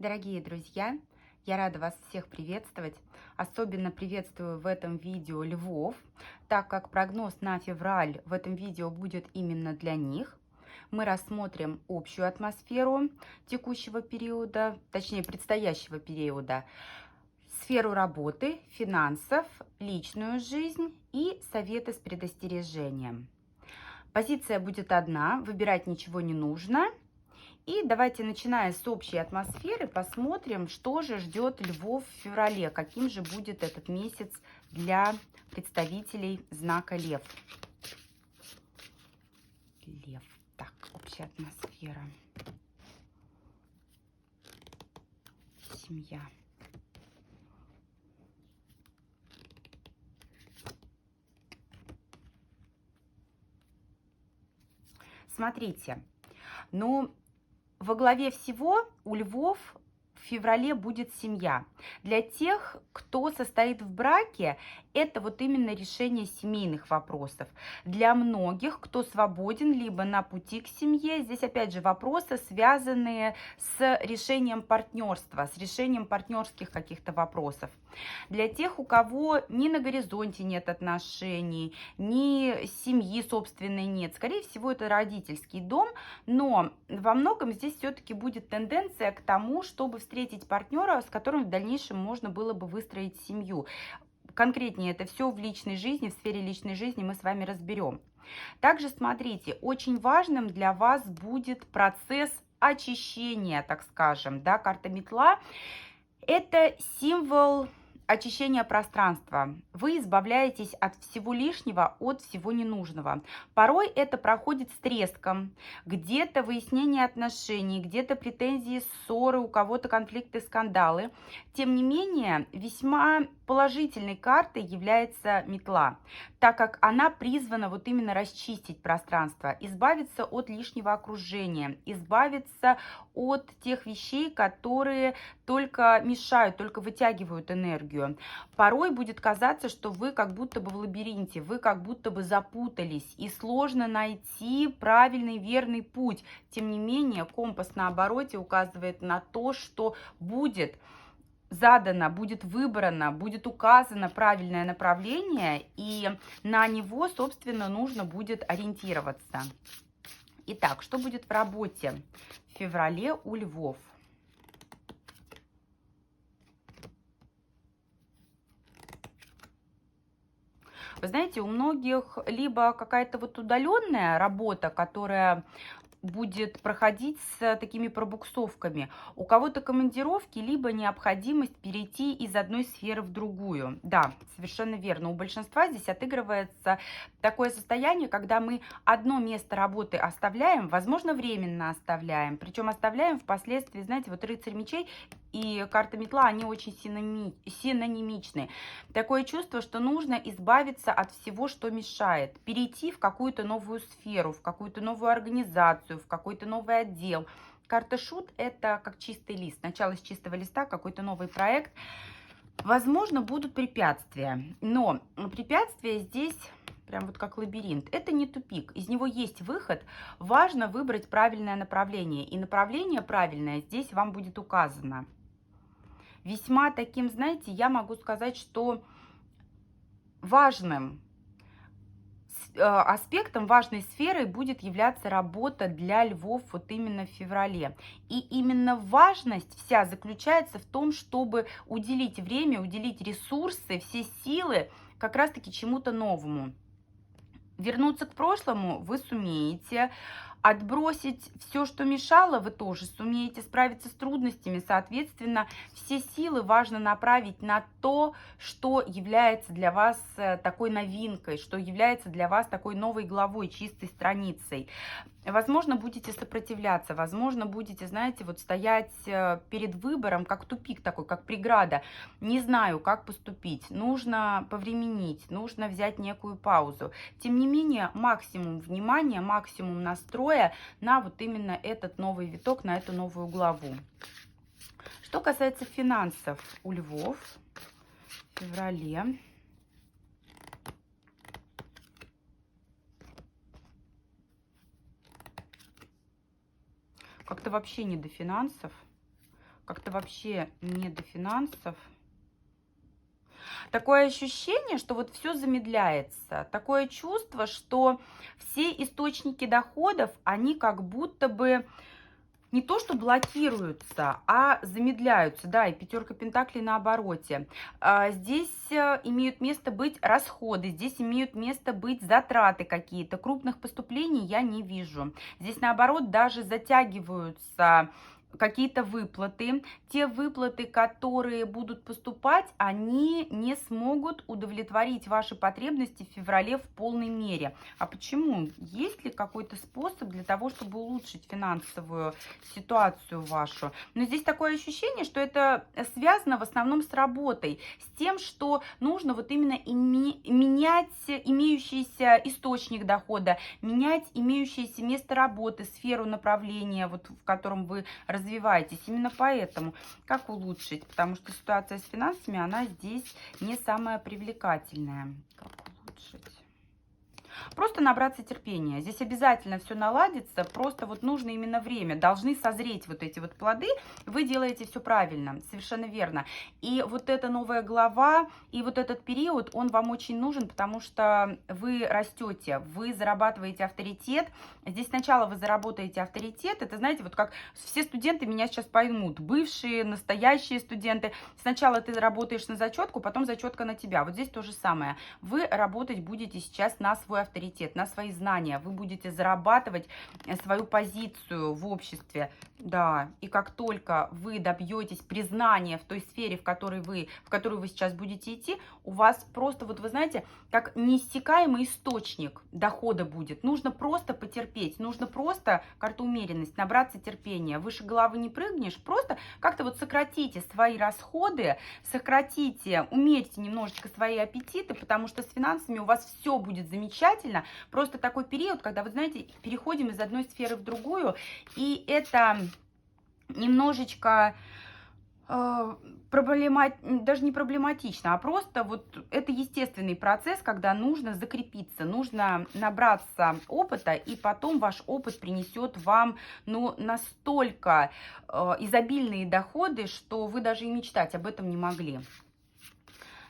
Дорогие друзья, я рада вас всех приветствовать. Особенно приветствую в этом видео львов, так как прогноз на февраль в этом видео будет именно для них. Мы рассмотрим общую атмосферу текущего периода, точнее предстоящего периода, сферу работы, финансов, личную жизнь и советы с предостережением. Позиция будет одна, выбирать ничего не нужно. И давайте, начиная с общей атмосферы, посмотрим, что же ждет львов в феврале, каким же будет этот месяц для представителей знака Лев. Лев. Так, общая атмосфера. Семья. Смотрите, ну, во главе всего у львов в феврале будет семья. Для тех, кто состоит в браке, это вот именно решение семейных вопросов. Для многих, кто свободен, либо на пути к семье, здесь опять же вопросы, связанные с решением партнерства, с решением партнерских каких-то вопросов. Для тех, у кого ни на горизонте нет отношений, ни семьи собственной нет, скорее всего, это родительский дом, но во многом здесь все-таки будет тенденция к тому, чтобы встретить партнера, с которым в дальнейшем можно было бы выстроить семью. Конкретнее это все в личной жизни, в сфере личной жизни мы с вами разберем. Также смотрите, очень важным для вас будет процесс очищения, так скажем, да, карта метла. Это символ очищения пространства. Вы избавляетесь от всего лишнего, от всего ненужного. Порой это проходит с треском. Где-то выяснение отношений, где-то претензии, ссоры, у кого-то конфликты, скандалы. Тем не менее, весьма положительной картой является метла, так как она призвана вот именно расчистить пространство, избавиться от лишнего окружения, избавиться от тех вещей, которые только мешают, только вытягивают энергию. Порой будет казаться, что вы как будто бы в лабиринте, вы как будто бы запутались, и сложно найти правильный, верный путь. Тем не менее, компас на обороте указывает на то, что будет задано, будет выбрано, будет указано правильное направление, и на него, собственно, нужно будет ориентироваться. Итак, что будет в работе в феврале у львов? Вы знаете, у многих либо какая-то вот удаленная работа, которая будет проходить с такими пробуксовками. У кого-то командировки, либо необходимость перейти из одной сферы в другую. Да, совершенно верно. У большинства здесь отыгрывается такое состояние, когда мы одно место работы оставляем, возможно, временно оставляем, причем оставляем впоследствии, знаете, вот рыцарь мечей и карта метла, они очень синонимичны. Такое чувство, что нужно избавиться от всего, что мешает, перейти в какую-то новую сферу, в какую-то новую организацию, в какой-то новый отдел. Карта шут – это как чистый лист. Начало с чистого листа, какой-то новый проект. Возможно, будут препятствия, но препятствия здесь прям вот как лабиринт. Это не тупик, из него есть выход. Важно выбрать правильное направление. И направление правильное здесь вам будет указано. Весьма таким, знаете, я могу сказать, что важным аспектом, важной сферой будет являться работа для львов вот именно в феврале. И именно важность вся заключается в том, чтобы уделить время, уделить ресурсы, все силы как раз-таки чему-то новому. Вернуться к прошлому вы сумеете, отбросить все, что мешало, вы тоже сумеете, справиться с трудностями. Соответственно, все силы важно направить на то, что является для вас такой новинкой, что является для вас такой новой главой, чистой страницей. Возможно, будете сопротивляться, возможно, будете, знаете, вот стоять перед выбором, как тупик такой, как преграда. Не знаю, как поступить, нужно повременить, нужно взять некую паузу. Тем не менее, максимум внимания, максимум настроя на вот именно этот новый виток, на эту новую главу. Что касается финансов у львов в феврале. Как-то вообще не до финансов. как-то вообще не до финансов. Такое ощущение, что вот все замедляется. Такое чувство, что все источники доходов, они как будто бы не то что блокируются, а замедляются. Да, и пятерка пентаклей на обороте. Здесь имеют место быть расходы, здесь имеют место быть затраты какие-то. Крупных поступлений я не вижу. Здесь наоборот даже затягиваются какие-то выплаты. Те выплаты, которые будут поступать, они не смогут удовлетворить ваши потребности в феврале в полной мере. А почему? Есть ли какой-то способ для того, чтобы улучшить финансовую ситуацию вашу? Но здесь такое ощущение, что это связано в основном с работой, с тем, что нужно вот именно менять имеющийся источник дохода, менять имеющееся место работы, сферу направления, вот в котором вы развиваетесь. Именно поэтому как улучшить? Потому что ситуация с финансами, она здесь не самая привлекательная. Как улучшить? Просто набраться терпения. Здесь обязательно все наладится, просто вот нужно именно время. Должны созреть вот эти вот плоды. Вы делаете все правильно, совершенно верно. И вот эта новая глава, и вот этот период, он вам очень нужен, потому что вы растете, вы зарабатываете авторитет. Здесь сначала вы заработаете авторитет. Это, знаете, вот как все студенты меня сейчас поймут. Бывшие, настоящие студенты. Сначала ты работаешь на зачетку, потом зачетка на тебя. Вот здесь то же самое. Вы работать будете сейчас на свой авторитет, на свои знания. Вы будете зарабатывать свою позицию в обществе. Да, и как только вы добьетесь признания в той сфере, в которую вы сейчас будете идти, у вас просто, вот вы знаете, как неиссякаемый источник дохода будет. Нужно просто потерпеть, нужно просто, карта умеренность, набраться терпения. Выше головы не прыгнешь, просто как-то вот сократите свои расходы, сократите, умерьте немножечко свои аппетиты, потому что с финансами у вас все будет замечательно. Просто такой период, когда, вы знаете, переходим из одной сферы в другую, и это немножечко даже не проблематично, а просто вот это естественный процесс, когда нужно закрепиться, нужно набраться опыта, и потом ваш опыт принесет вам, ну, настолько изобильные доходы, что вы даже и мечтать об этом не могли.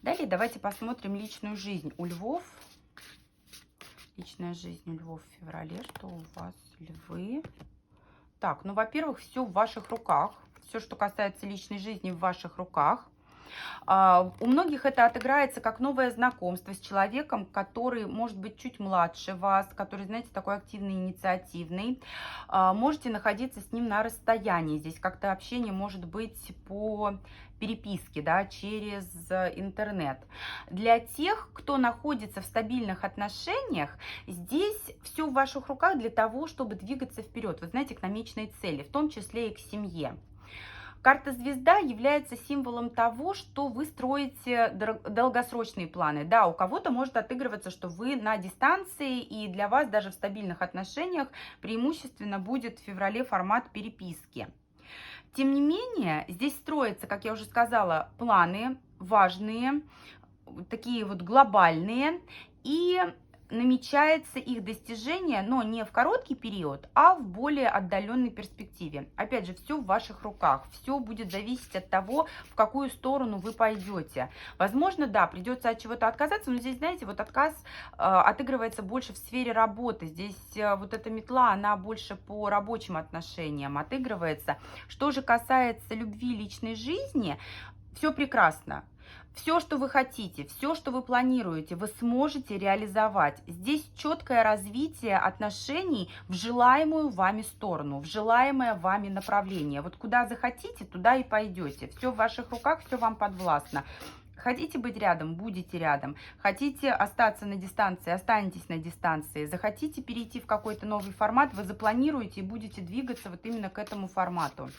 Далее давайте посмотрим личную жизнь у львов. Личная жизнь у львов в феврале. Что у вас, львы? Так, ну, во-первых, все в ваших руках. Все, что касается личной жизни, в ваших руках. У многих это отыграется как новое знакомство с человеком, который может быть чуть младше вас, который, знаете, такой активный, инициативный. Можете находиться с ним на расстоянии. Здесь как-то общение может быть по переписке, да, через интернет. Для тех, кто находится в стабильных отношениях, здесь все в ваших руках для того, чтобы двигаться вперед, вы знаете, к намеченной цели, в том числе и к семье. Карта звезда является символом того, что вы строите долгосрочные планы. Да, у кого-то может отыгрываться, что вы на дистанции, и для вас даже в стабильных отношениях преимущественно будет в феврале формат переписки. Тем не менее, здесь строятся, как я уже сказала, планы важные, такие вот глобальные, и намечается их достижение, но не в короткий период, а в более отдаленной перспективе. Опять же, все в ваших руках, все будет зависеть от того, в какую сторону вы пойдете. Возможно, да, придется от чего-то отказаться, но здесь, знаете, вот отказ отыгрывается больше в сфере работы. Здесь вот эта метла, она больше по рабочим отношениям отыгрывается. Что же касается любви, личной жизни, все прекрасно. Все, что вы хотите, все, что вы планируете, вы сможете реализовать. Здесь четкое развитие отношений в желаемую вами сторону, в желаемое вами направление. Вот куда захотите, туда и пойдете. Все в ваших руках, все вам подвластно. Хотите быть рядом, будете рядом. Хотите остаться на дистанции, останетесь на дистанции. Захотите перейти в какой-то новый формат, вы запланируете и будете двигаться вот именно к этому формату.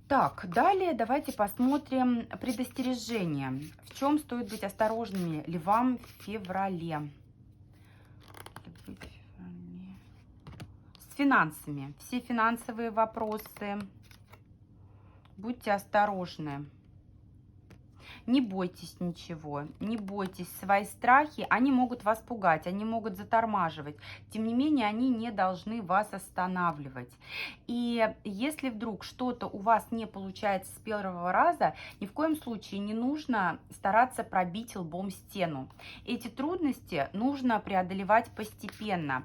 Так, далее давайте посмотрим предостережение. В чем стоит быть осторожными львам в феврале? С финансами. Все финансовые вопросы. Будьте осторожны. Не бойтесь ничего, не бойтесь. Свои страхи, они могут вас пугать, они могут затормаживать. Тем не менее, они не должны вас останавливать. И если вдруг что-то у вас не получается с первого раза, ни в коем случае не нужно стараться пробить лбом стену. Эти трудности нужно преодолевать постепенно.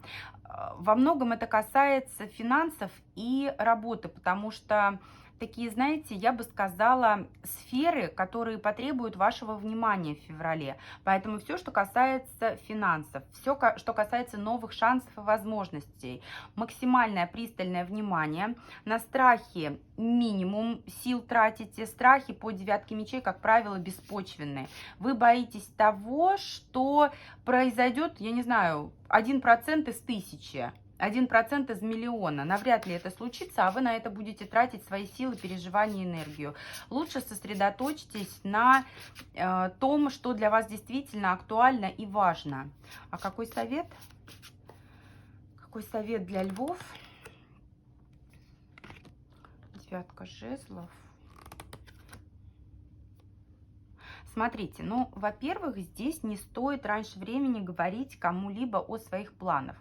Во многом это касается финансов и работы, потому что такие, знаете, я бы сказала, сферы, которые потребуют вашего внимания в феврале. Поэтому все, что касается финансов, все, что касается новых шансов и возможностей, максимальное пристальное внимание. На страхи минимум сил тратите. Страхи по девятке мечей, как правило, беспочвенные. Вы боитесь того, что произойдет, я не знаю, 1% из 1000. 1% из миллиона. Навряд ли это случится, а вы на это будете тратить свои силы, переживания, энергию. Лучше сосредоточьтесь на том, что для вас действительно актуально и важно. А какой совет? Какой совет для львов? Девятка жезлов. Смотрите, ну, во-первых, здесь не стоит раньше времени говорить кому-либо о своих планах.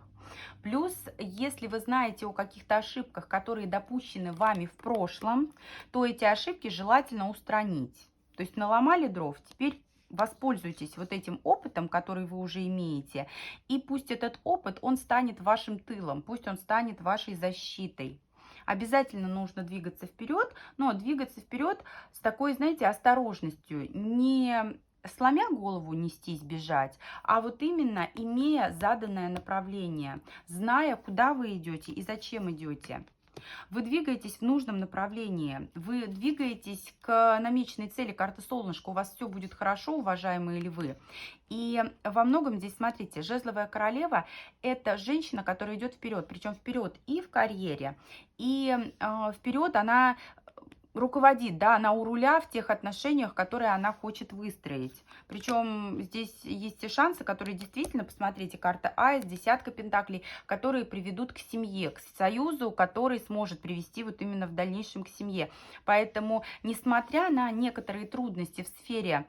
Плюс, если вы знаете о каких-то ошибках, которые допущены вами в прошлом, то эти ошибки желательно устранить. То есть наломали дров, теперь воспользуйтесь вот этим опытом, который вы уже имеете, и пусть этот опыт, он станет вашим тылом, пусть он станет вашей защитой. Обязательно нужно двигаться вперед, но двигаться вперед с такой, знаете, осторожностью, не сломя голову нестись, бежать, а вот именно имея заданное направление, зная, куда вы идете и зачем идете. Вы двигаетесь в нужном направлении, вы двигаетесь к намеченной цели, карта солнышко, у вас все будет хорошо, уважаемые львы. И во многом здесь, смотрите, жезловая королева – это женщина, которая идет вперед, причем вперед и в карьере, и вперед она руководит, да, она у руля в тех отношениях, которые она хочет выстроить. Причем здесь есть и шансы, которые действительно, посмотрите, карта Айс, десятка пентаклей, которые приведут к семье, к союзу, который сможет привести вот именно в дальнейшем к семье. Поэтому, несмотря на некоторые трудности в сфере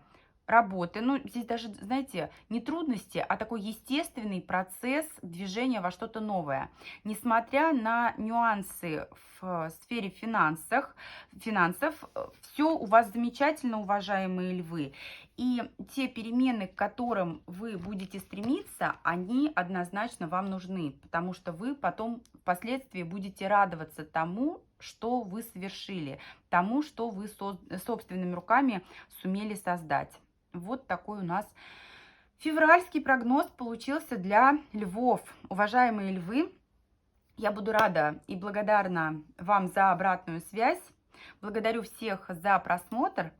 работы, ну, здесь даже, знаете, не трудности, а такой естественный процесс движения во что-то новое. Несмотря на нюансы в сфере финансов, все у вас замечательно, уважаемые львы. И те перемены, к которым вы будете стремиться, они однозначно вам нужны, потому что вы потом впоследствии будете радоваться тому, что вы совершили, тому, что вы собственными руками сумели создать. Вот такой у нас февральский прогноз получился для львов. Уважаемые львы, я буду рада и благодарна вам за обратную связь. Благодарю всех за просмотр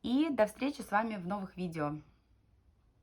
и до встречи с вами в новых видео.